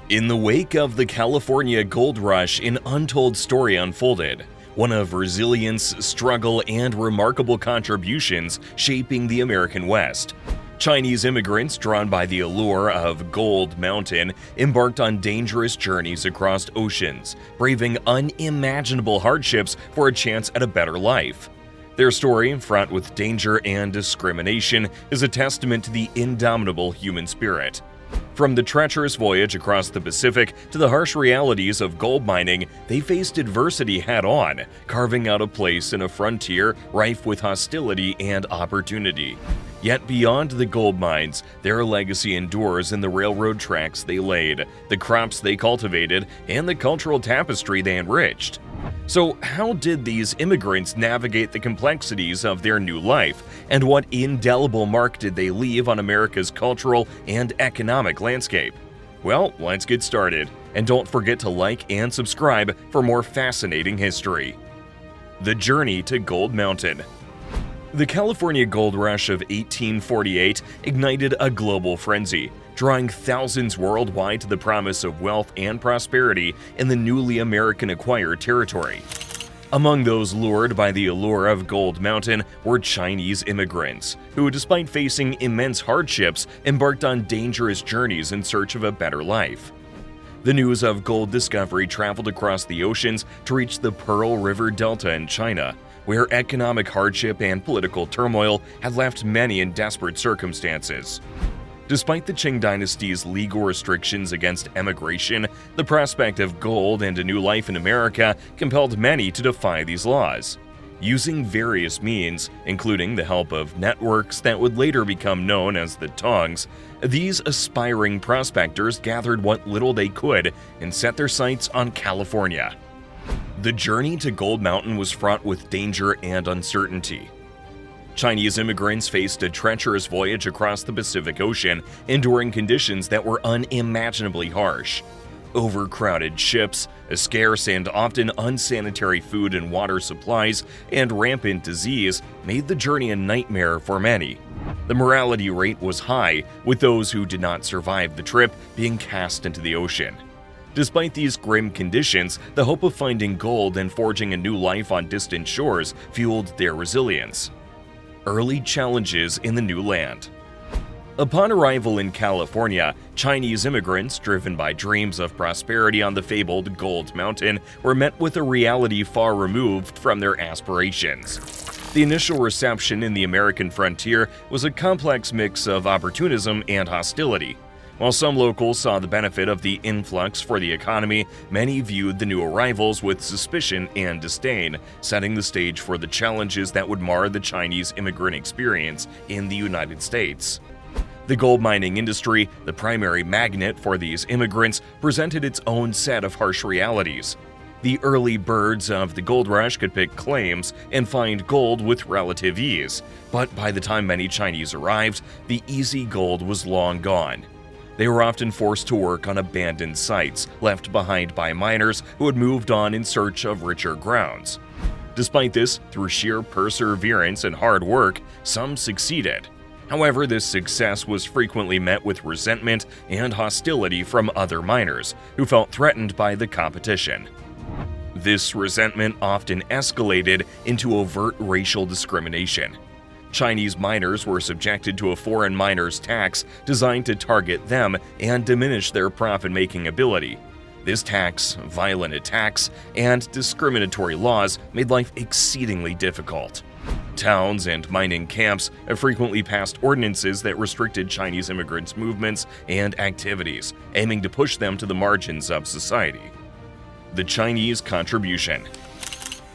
In the wake of the California gold rush, an untold story unfolded, one of resilience, struggle, and remarkable contributions shaping the American West. Chinese immigrants, drawn by the allure of Gold Mountain, embarked on dangerous journeys across oceans, braving unimaginable hardships for a chance at a better life. Their story, fraught with danger and discrimination, is a testament to the indomitable human spirit. From the treacherous voyage across the Pacific to the harsh realities of gold mining, they faced adversity head-on, carving out a place in a frontier rife with hostility and opportunity. Yet beyond the gold mines, their legacy endures in the railroad tracks they laid, the crops they cultivated, and the cultural tapestry they enriched. So how did these immigrants navigate the complexities of their new life, and what indelible mark did they leave on America's cultural and economic landscape? Well, let's get started, and don't forget to like and subscribe for more fascinating history. The journey to Gold Mountain. The California gold rush of 1848 ignited a global frenzy, drawing thousands worldwide to the promise of wealth and prosperity in the newly American-acquired territory. Among those lured by the allure of Gold Mountain were Chinese immigrants, who, despite facing immense hardships, embarked on dangerous journeys in search of a better life. The news of gold discovery traveled across the oceans to reach the Pearl River Delta in China, where economic hardship and political turmoil had left many in desperate circumstances. Despite the Qing dynasty's legal restrictions against emigration, the prospect of gold and a new life in America compelled many to defy these laws. Using various means, including the help of networks that would later become known as the Tongs, these aspiring prospectors gathered what little they could and set their sights on California. The journey to Gold Mountain was fraught with danger and uncertainty. Chinese immigrants faced a treacherous voyage across the Pacific Ocean, enduring conditions that were unimaginably harsh. Overcrowded ships, a scarce and often unsanitary food and water supplies, and rampant disease made the journey a nightmare for many. The mortality rate was high, with those who did not survive the trip being cast into the ocean. Despite these grim conditions, the hope of finding gold and forging a new life on distant shores fueled their resilience. Early challenges in the new land. Upon arrival in California, Chinese immigrants, driven by dreams of prosperity on the fabled Gold Mountain, were met with a reality far removed from their aspirations. The initial reception in the American frontier was a complex mix of opportunism and hostility. While some locals saw the benefit of the influx for the economy, many viewed the new arrivals with suspicion and disdain, setting the stage for the challenges that would mar the Chinese immigrant experience in the United States. The gold mining industry, the primary magnet for these immigrants, presented its own set of harsh realities. The early birds of the gold rush could pick claims and find gold with relative ease, but by the time many Chinese arrived, the easy gold was long gone. They were often forced to work on abandoned sites, left behind by miners who had moved on in search of richer grounds. Despite this, through sheer perseverance and hard work, some succeeded. However, this success was frequently met with resentment and hostility from other miners, who felt threatened by the competition. This resentment often escalated into overt racial discrimination. Chinese miners were subjected to a foreign miners' tax designed to target them and diminish their profit-making ability. This tax, violent attacks, and discriminatory laws made life exceedingly difficult. Towns and mining camps have frequently passed ordinances that restricted Chinese immigrants' movements and activities, aiming to push them to the margins of society. The Chinese contribution.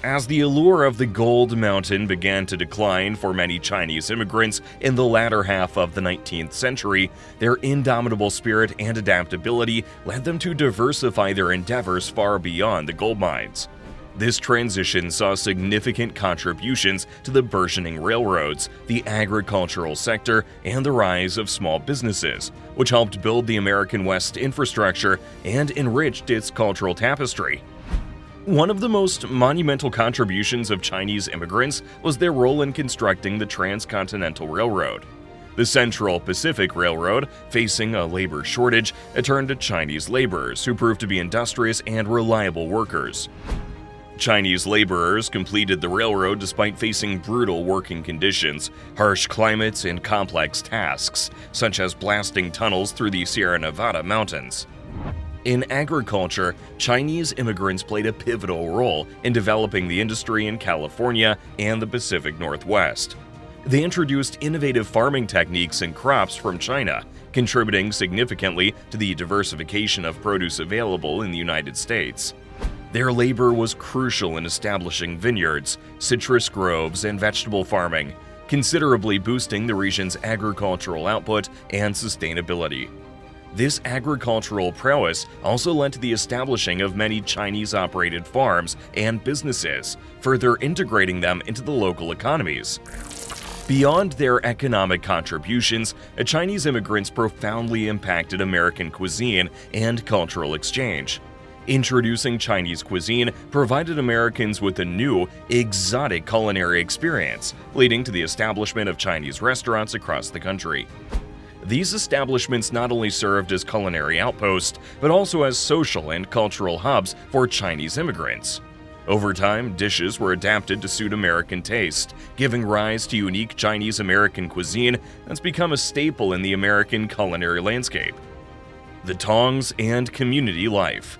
As the allure of the Gold Mountain began to decline for many Chinese immigrants in the latter half of the 19th century, their indomitable spirit and adaptability led them to diversify their endeavors far beyond the gold mines. This transition saw significant contributions to the burgeoning railroads, the agricultural sector, and the rise of small businesses, which helped build the American West infrastructure and enriched its cultural tapestry. One of the most monumental contributions of Chinese immigrants was their role in constructing the Transcontinental Railroad. The Central Pacific Railroad, facing a labor shortage, turned to Chinese laborers who proved to be industrious and reliable workers. Chinese laborers completed the railroad despite facing brutal working conditions, harsh climates, and complex tasks, such as blasting tunnels through the Sierra Nevada mountains. In agriculture, Chinese immigrants played a pivotal role in developing the industry in California and the Pacific Northwest. They introduced innovative farming techniques and crops from China, contributing significantly to the diversification of produce available in the United States. Their labor was crucial in establishing vineyards, citrus groves, and vegetable farming, considerably boosting the region's agricultural output and sustainability. This agricultural prowess also led to the establishing of many Chinese-operated farms and businesses, further integrating them into the local economies. Beyond their economic contributions, Chinese immigrants profoundly impacted American cuisine and cultural exchange. Introducing Chinese cuisine provided Americans with a new, exotic culinary experience, leading to the establishment of Chinese restaurants across the country. These establishments not only served as culinary outposts, but also as social and cultural hubs for Chinese immigrants. Over time, dishes were adapted to suit American taste, giving rise to unique Chinese-American cuisine that's become a staple in the American culinary landscape. The Tongs and community life.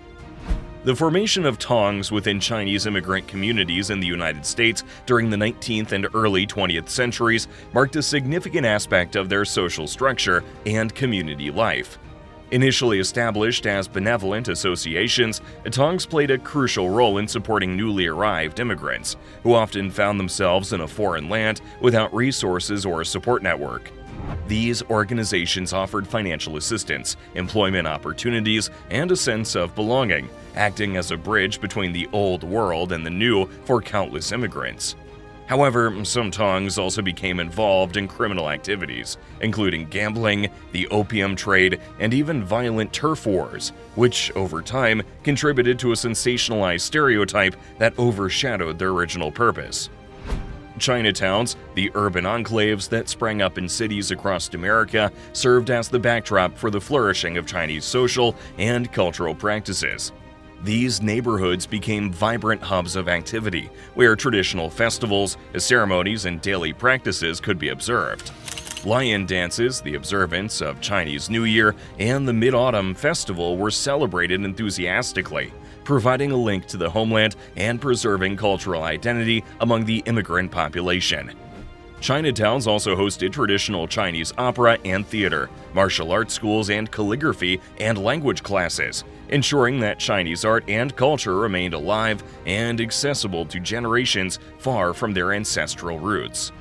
The formation of Tongs within Chinese immigrant communities in the United States during the 19th and early 20th centuries marked a significant aspect of their social structure and community life. Initially established as benevolent associations, Tongs played a crucial role in supporting newly arrived immigrants, who often found themselves in a foreign land without resources or a support network. These organizations offered financial assistance, employment opportunities, and a sense of belonging, acting as a bridge between the old world and the new for countless immigrants. However, some Tongs also became involved in criminal activities, including gambling, the opium trade, and even violent turf wars, which, over time, contributed to a sensationalized stereotype that overshadowed their original purpose. Chinatowns, the urban enclaves that sprang up in cities across America, served as the backdrop for the flourishing of Chinese social and cultural practices. These neighborhoods became vibrant hubs of activity, where traditional festivals, ceremonies, and daily practices could be observed. Lion dances, the observance of Chinese New Year, and the Mid-Autumn Festival were celebrated enthusiastically, providing a link to the homeland and preserving cultural identity among the immigrant population. Chinatowns also hosted traditional Chinese opera and theater, martial arts schools, and calligraphy and language classes, ensuring that Chinese art and culture remained alive and accessible to generations far from their ancestral roots.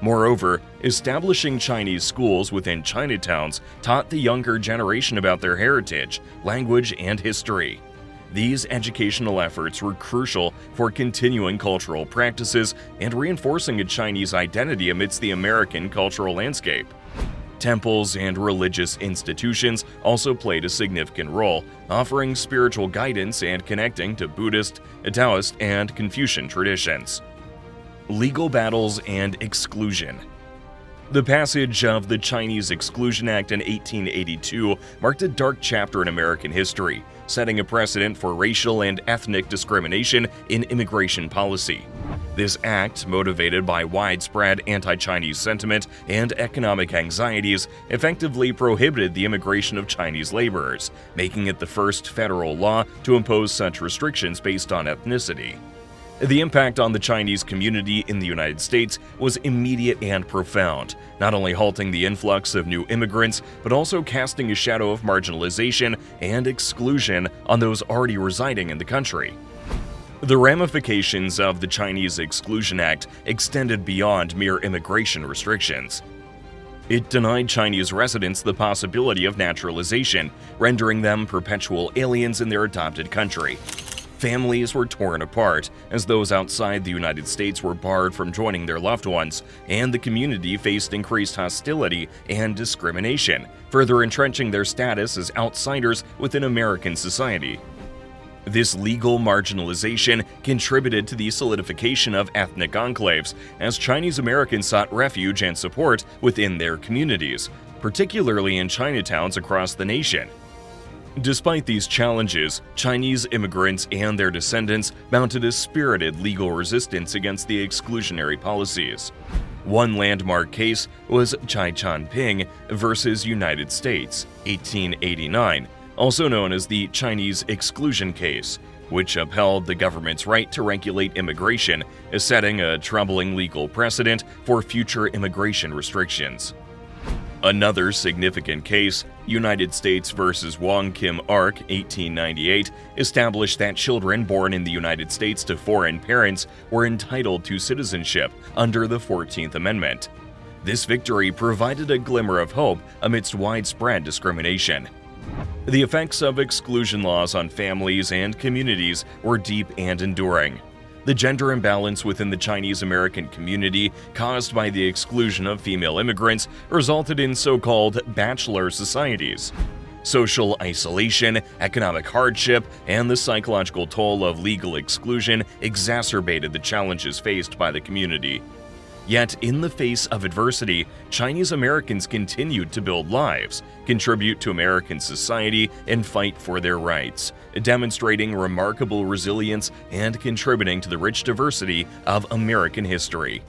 Moreover, establishing Chinese schools within Chinatowns taught the younger generation about their heritage, language, and history. These educational efforts were crucial for continuing cultural practices and reinforcing a Chinese identity amidst the American cultural landscape. Temples and religious institutions also played a significant role, offering spiritual guidance and connecting to Buddhist, Taoist, and Confucian traditions. Legal battles and exclusion. The passage of the Chinese Exclusion Act in 1882 marked a dark chapter in American history, setting a precedent for racial and ethnic discrimination in immigration policy. This act, motivated by widespread anti-Chinese sentiment and economic anxieties, effectively prohibited the immigration of Chinese laborers, making it the first federal law to impose such restrictions based on ethnicity. The impact on the Chinese community in the United States was immediate and profound, not only halting the influx of new immigrants, but also casting a shadow of marginalization and exclusion on those already residing in the country. The ramifications of the Chinese Exclusion Act extended beyond mere immigration restrictions. It denied Chinese residents the possibility of naturalization, rendering them perpetual aliens in their adopted country. Families were torn apart, as those outside the United States were barred from joining their loved ones, and the community faced increased hostility and discrimination, further entrenching their status as outsiders within American society. This legal marginalization contributed to the solidification of ethnic enclaves as Chinese Americans sought refuge and support within their communities, particularly in Chinatowns across the nation. Despite these challenges, Chinese immigrants and their descendants mounted a spirited legal resistance against the exclusionary policies. One landmark case was Chai Chan-ping versus United States, 1889, also known as the Chinese exclusion case, which upheld the government's right to regulate immigration, setting a troubling legal precedent for future immigration restrictions. Another significant case, United States versus Wong Kim Ark, 1898, established that children born in the United States to foreign parents were entitled to citizenship under the 14th Amendment. This victory provided a glimmer of hope amidst widespread discrimination. The effects of exclusion laws on families and communities were deep and enduring. The gender imbalance within the Chinese American community caused by the exclusion of female immigrants resulted in so-called bachelor societies. Social isolation, economic hardship, and the psychological toll of legal exclusion exacerbated the challenges faced by the community. Yet, in the face of adversity, Chinese Americans continued to build lives, contribute to American society, and fight for their rights, demonstrating remarkable resilience and contributing to the rich diversity of American history.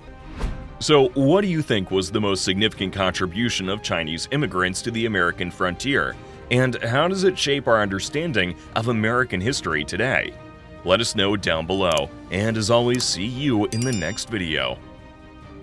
So, what do you think was the most significant contribution of Chinese immigrants to the American frontier? And how does it shape our understanding of American history today? Let us know down below, and as always, see you in the next video.